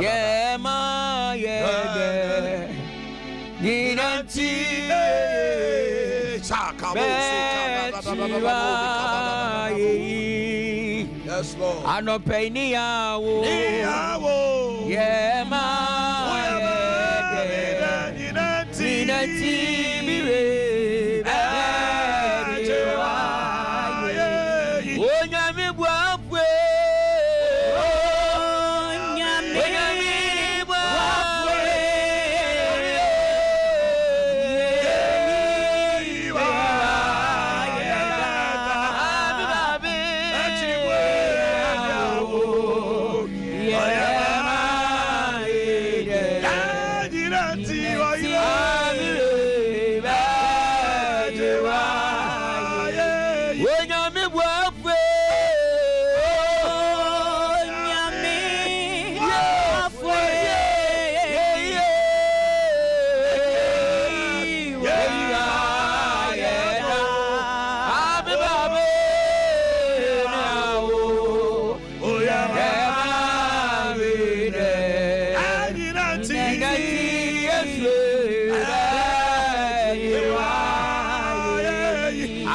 Yema yede Ninanti Yes, Lord. Anopeni yawo Yema yede Ninanti mire Onyame buafwe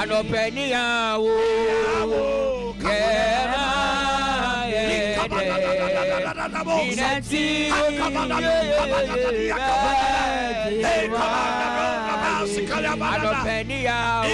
Anopeni yawo Ninanti Anopeni yawo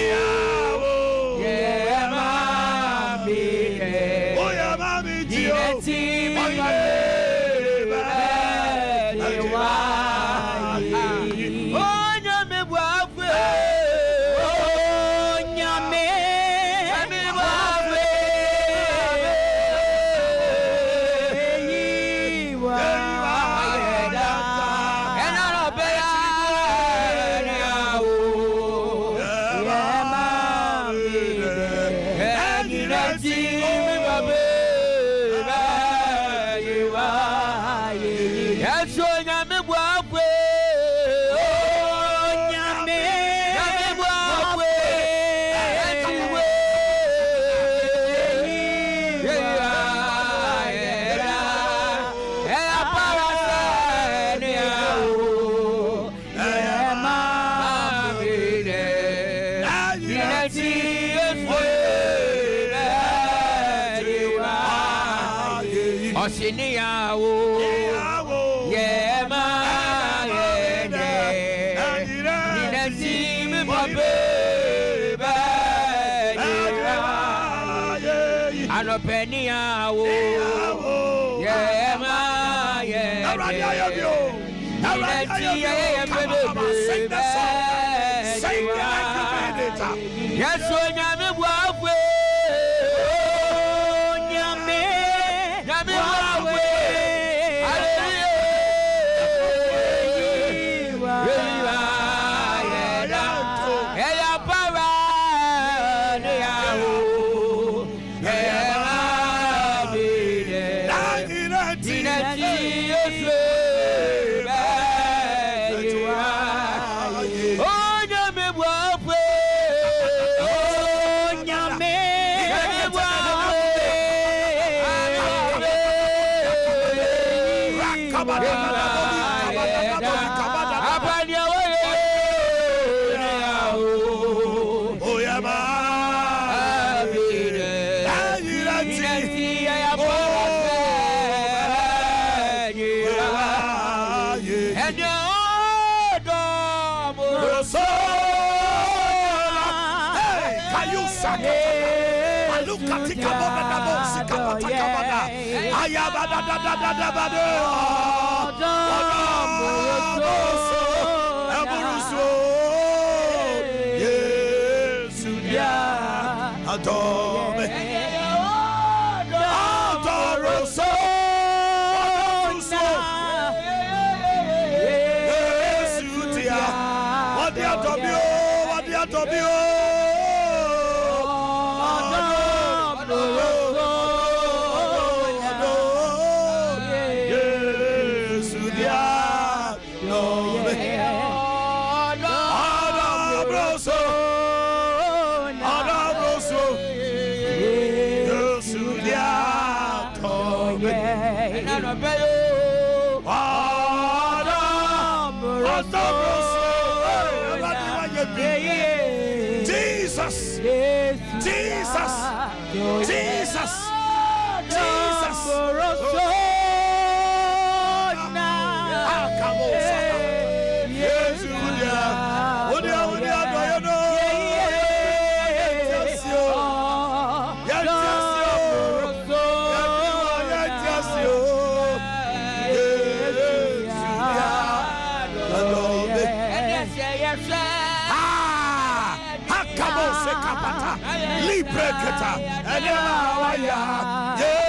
Osini yawo Yema yede Ninanti mi babe Anopeni yawo Yema yede Ninanti Yes, onyame buafwe Jesus. Jesus. Jesus. Jesus. Libreketa and Yawaya, yeah,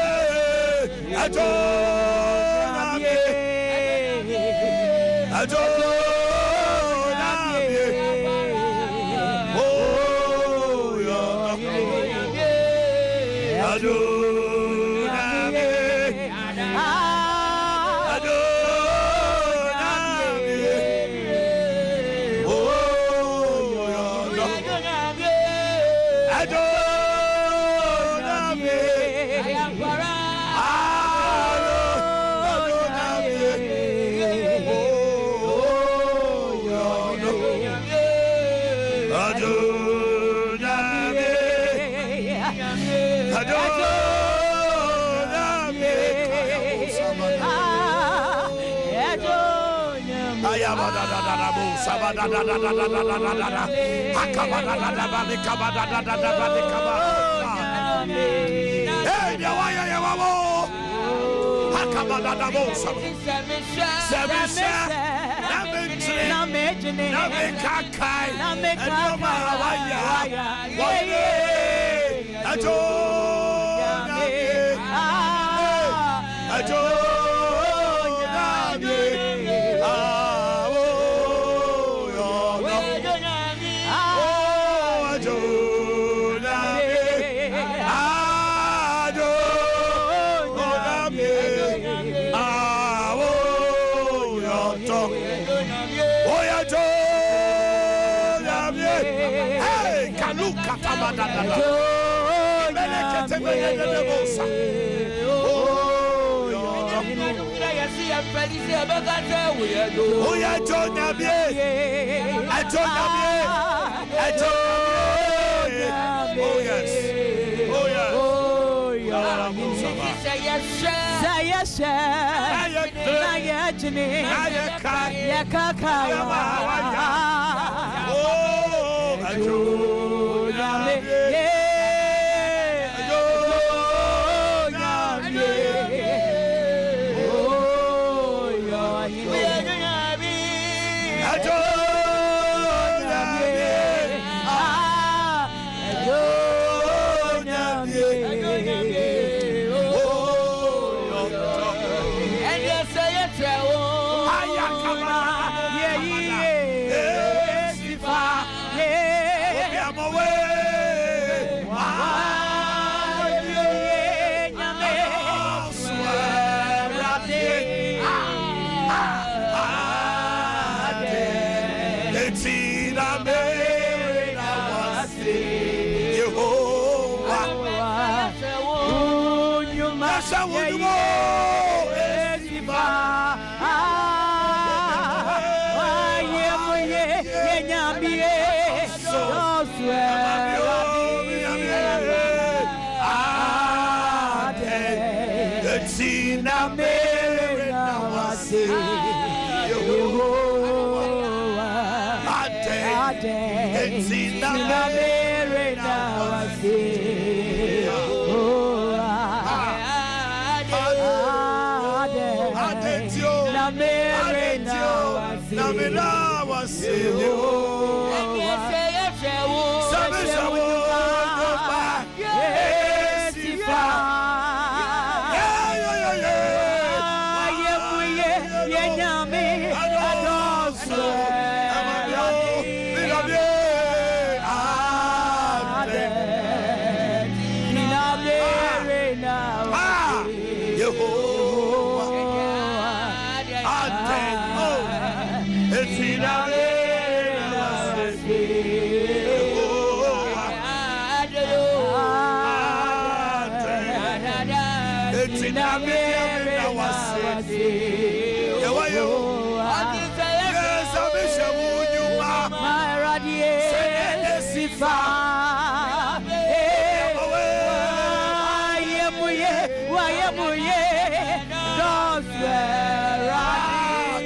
It's in a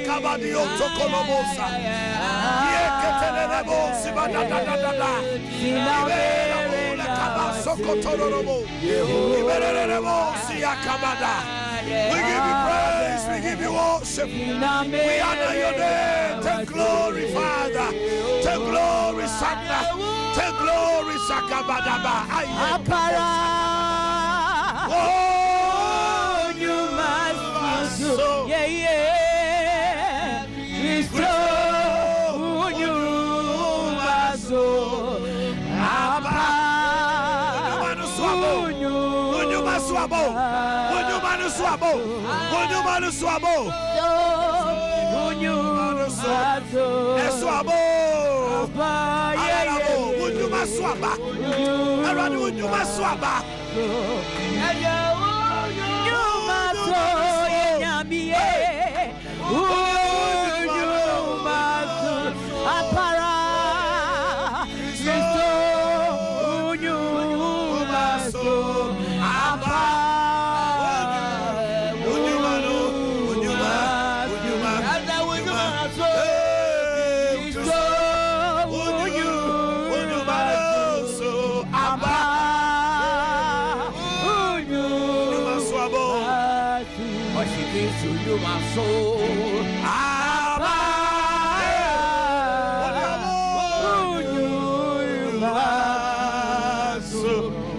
Kabadio Tokolobosa. Yeketelebo Sibadadadada. Ibera Kabasokotorobo. Iberebo Siakabada. We give you praise, we give you worship. We honor your name. Take glory, Father. Take glory, Son. Take glory, Sakabadaba. Oh, you must so. Yeah, yeah. Restore you must so.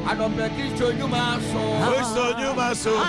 I don't bet it's to you, my soul. Who's to you, my soul?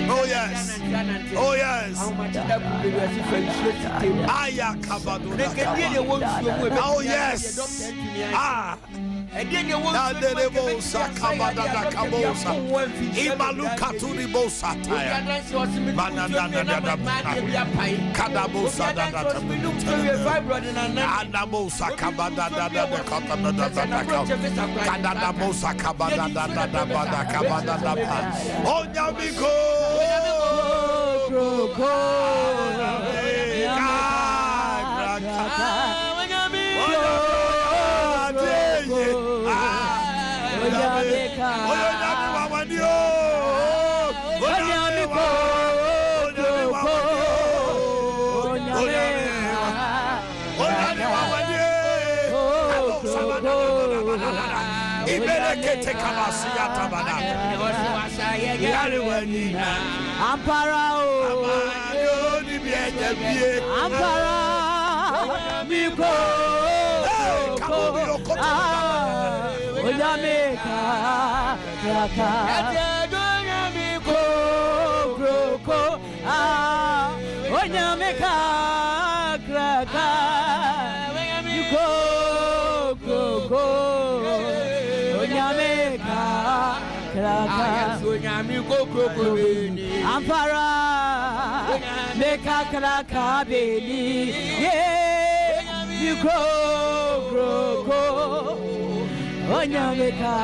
Oh yes. Oh yes. Ah. Ampara meka kraka beli yeah you go onya meka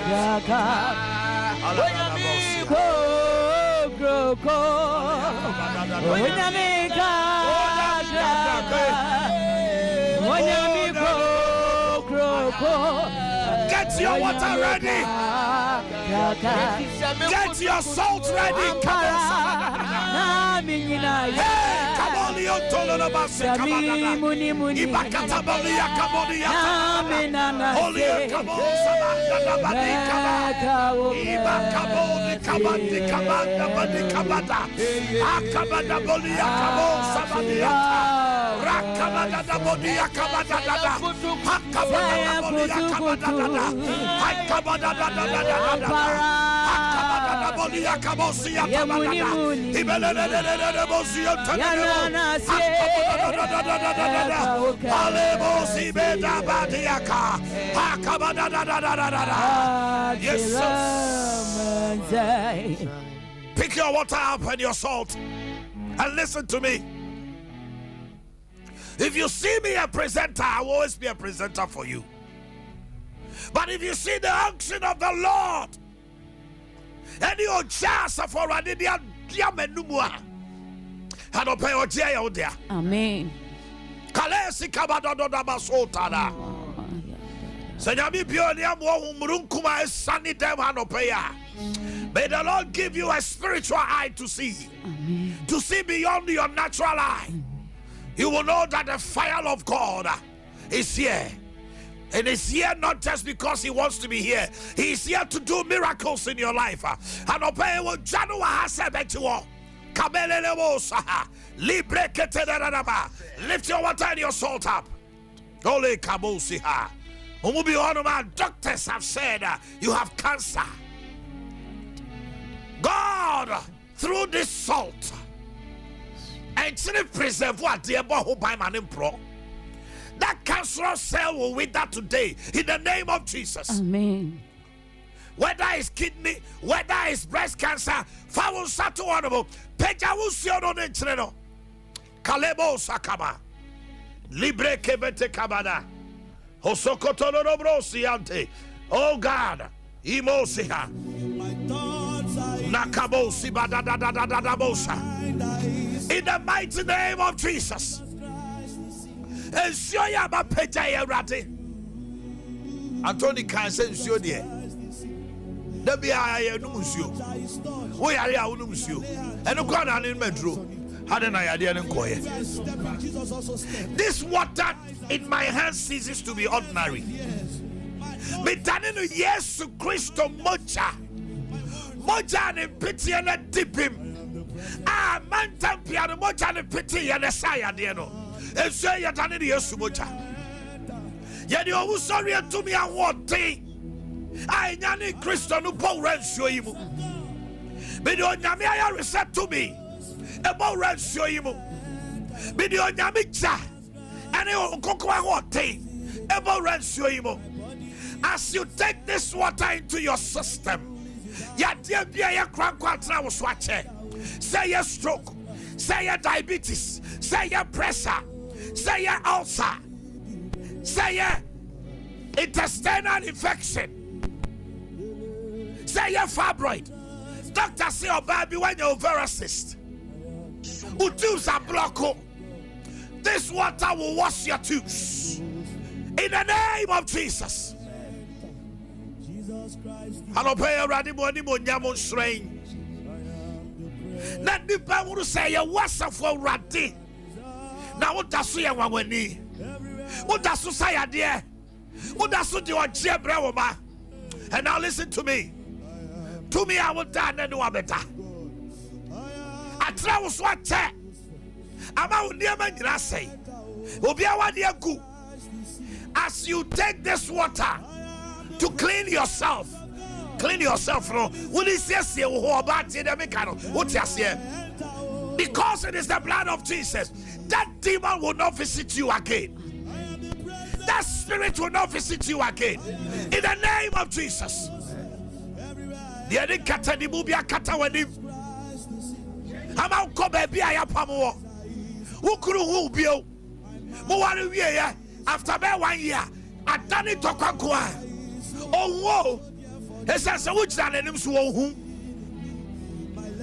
kraka onya miko onya meka kraka onya miko get your water ready. Get your salt ready. Come on. Hey, come on, yes, sir. Pick your water up and your salt and listen to me. If you see me a presenter, I will always be a presenter for you. But if you see the unction of the Lord, and your chance for a dia menumua, and obey your jail there. Amen. Kalesi kabado da basotana. Senyami bionia mo mrunkuma esani dem hanopeya. May the Lord give you a spiritual eye to see. Amen. To see beyond your natural eye. You will know that the fire of God is here. And he's here not just because he wants to be here. He's here to do miracles in your life. And obey what Janua has said to all. Lift your water and your salt up. Holy Kabusiha. Doctors have said you have cancer. God, through this salt, and preserve what the above by man pro. That cancerous cell will wither today in the name of Jesus. Amen. Whether it's kidney, whether it's breast cancer, foul satu honorable, pejawusiono nentreno, kalebo sakama, libre kebete kabada, hosokotono brosiante. Oh God, imosiha, nakabosi badadadadadabosa. In the mighty name of Jesus. And show you about Pejaya Rati. Anthony can say, "Show dear." The Bia Numusio. We are Numusio. And the corner in Metro. Had an idea and inquire. This water in my hands ceases to be ordinary. Metanino yes to Christo Mocha. Mocha and pity and a dip him. Ah, man, Tampiano Mocha and pity and a saya, dear no. And say you're done in the Sumocha. Yet you're sorry to me and what thing. I nanny Christian who Paul Ransio you. Video Yamia reset to me about Ransio you. Video Yamicha and you cocoa what thing about Ransio you. As you take this water into your system, ya dear Bia Cranquatra was watching. Say your stroke, say your diabetes, say your pressure. Say your ulcer. Say your intestinal infection. Say your fibroid. Doctor say your baby when you're ovaricyst. Your tubes are blocked. This water will wash your tubes. In the name of Jesus. Hello, pay a radical nyamon strain. Let me power say a wasa for radi. Now what does you want when he? What does you say, dear? What does you do, dear Brahma? And now listen to me. To me, I will die and do better. I travel what I'm out near my say. Will be our dear good. As you take this water to clean yourself from what is yes, you about the mechanic. What you say? Because it is the blood of Jesus. That demon will not visit you again. That spirit will not visit you again. In the name of Jesus. The other kata di mubia kata wadim. Ama uko baby ayapamo. Ukuru hu bio. Muwari wiye after be 1 year. Adani tokwa. Oh wo. Esa se wuchira nenim so wo hu.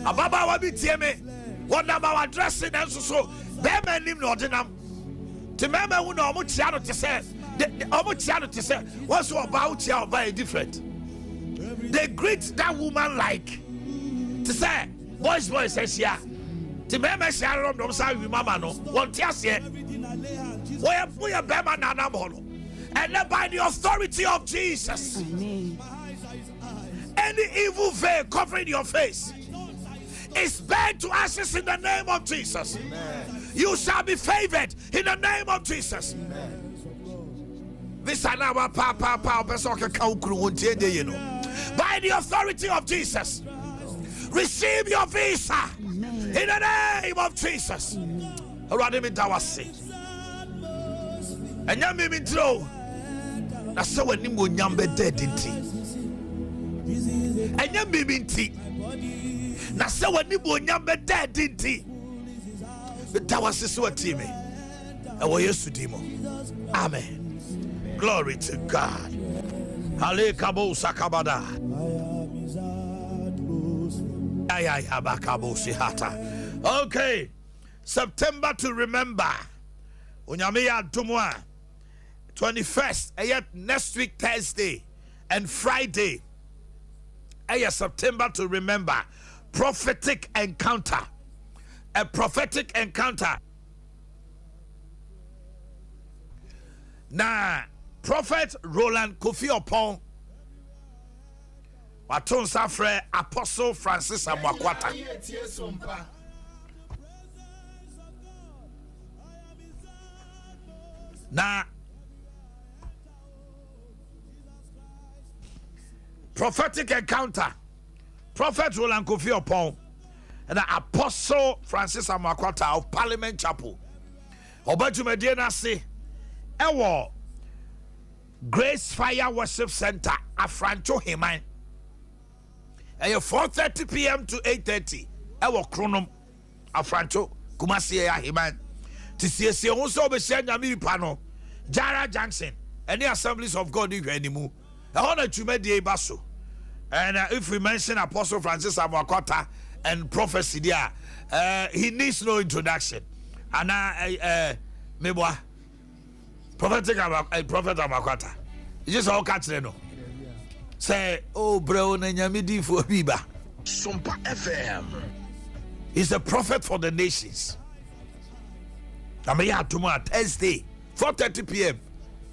Ababa wa bi tie me. What number addressing and so Bema nim no ordinam. To mema who no much to say. The almost to say, what's about you by different. they greet that woman like to say, boys, says, yeah. The meme sharon don't say, Mama, no, what yes, yeah. We are Bema Nana Mono. And then by the authority of Jesus, any evil veil covering your face is burned to ashes in the name of Jesus. Amen. You shall be favored in the name of Jesus. This by the authority of Jesus, receive your visa in the name of Jesus. Around him in Tawasi. And you may throw. That's so when you nyambe dead in tea. And you may be tea. That's so when you nyambe dead in tea. But Tawasi so a team. And we used to demo. Amen. Glory to God. Halekabo sakabada. Okay. September to remember. Unyamiya Dumwa. 21st. Next week Thursday and Friday. September to remember. Prophetic encounter. A prophetic encounter. Now, Prophet Roland Kofi Opon Waton Safre Apostle Francis Amwakwata. Now, prophetic encounter. Prophet Roland Kofi Opon and Apostle Francis Amwakwata of Parliament Chapel. Obajumediana say, Ewo Grace Fire Worship Center, Afrancho Heman. 4:30 p.m. to 8:30. Ewo Chronom, Afrancho, Kumasi Heman. TCC also be sent Yami Pano, Jara Junction, any Assemblies of God if anymore. I honor to make the Basso. And if we mention Apostle Francis Amwakwata and prophecy there, he needs no introduction. And Meboa. Prophet Amakwata. You just all catch them. Say, oh, bro, Nanyamidi for Biba. Sompa FM. He's a prophet for the nations. Tomorrow, Thursday, 4:30 p.m.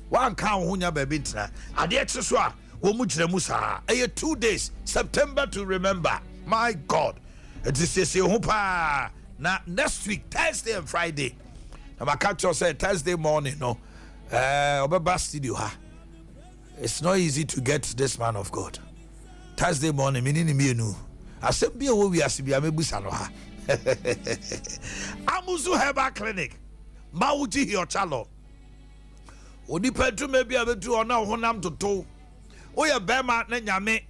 One count Hunya Babintra. Adi Exoswa, Womuchre Musa. 2 days, September to remember. My God. It is a now next week, Thursday and Friday. I'm a catcher say Thursday morning, no. Studio, it's not easy to get this man of God. Thursday morning, meaning me no. I said, be away, we are to be a Mebusanoha. Amuzu Herbal Clinic, Mauji Hiochalo. Onipetu maybe a bit or now, Honam to two. Oya Bema Nanyame,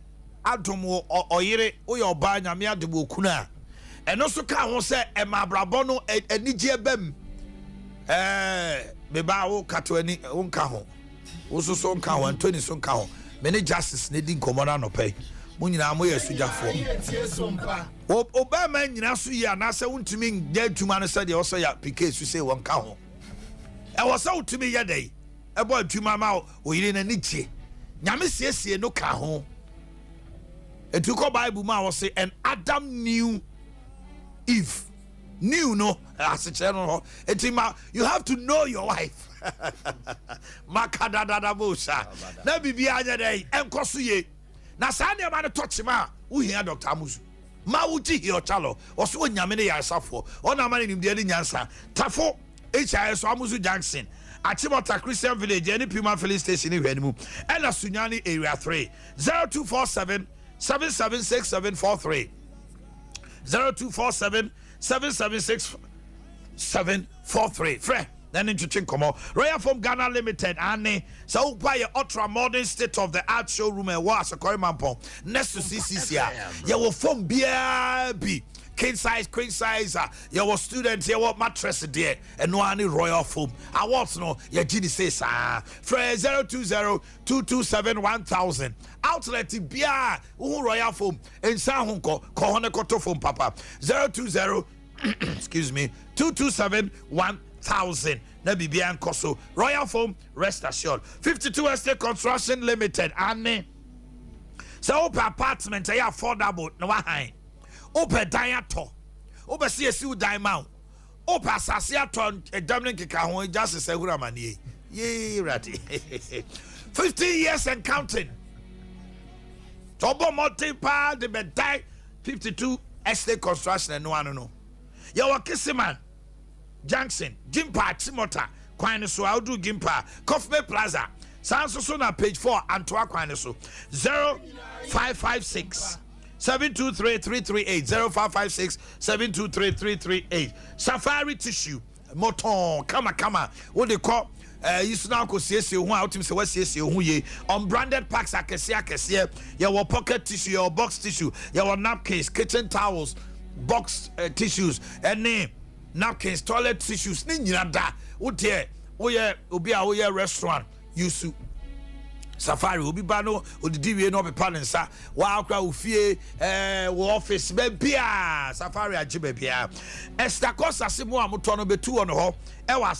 Atomo or Oyere, Oya Banya Mia de Bukuna. And also can say, Emma Brabono and Nigia Bem. Beba o katweni onka ho oso so onka ho Anthony so onka ho many justice needing commander no pay munyina mo yesujafo Obama nyina so yi anase wontumi gya tuma no se de oso ya PK su say wonka ho e wo sa wotumi ye dai e bo tuma ma oyire na niche nyame siesie no ka ho etuko Bible ma wo say and Adam knew Eve. New no you have to know your wife. Makadada bosa. Na bibi anya dey enkoso ye. Na sa ne ma no touch ma wo hia Dr. Amuzu. Ma wo ji hi ochalo. Oso onyame ne yasafo. Ona ma ne nimde ne nyansa. Tafo HIS Amuzu Junction. Achimota Christian Village any Puma Filling Station in Hwanimu. Ela Sunyani Area 3. 0247 776743. 0247 776-743. Fre, then into Chinkomo. Royal from Ghana Limited. Anne, so buy your ultra modern state of the art showroom and was a Koremanpon. Next to CCCA. You will form BRB. King size, queen size. You were students, you were mattress there. And no any royal foam. I want to know your GD says, Fre 020-227-1000. Outlet BR, royal foam. And Sahunko, Kohone Koto foam, Papa. 020 excuse me, 227-1000. Nabibian Koso. Royal Foam, rest assured. 52 Estate Construction Limited. Anne. So open apartment I affordable no high. Open diato. Open CSU diamond. Open Sasia a Dominic Kikaho just as a Guramani. Yea, ratty. 15 years and counting. Tobo Motipa, the Bedai 52 estate construction and no one no. Yawa Kissiman Junction, Gimpa, Timota, Quinaso, I'll do Gimpa, Coffee Plaza, Sansona, page 4, Antoa Quinaso, 0556 723 0556 723 Safari tissue, Moton, Kama, what they call. You now go see who out him say what see who ye unbranded packs akese your pocket tissue, your box tissue, your napkins, kitchen towels, box tissues, and name napkins, toilet tissues. Ni nyina da wo de wo obi a restaurant yusu Safari obi ba no odidi we no be panensa wa akra ofie wo office be bia Safari ajibe bia Esther Kosa simo amoto no betu ono ho e wa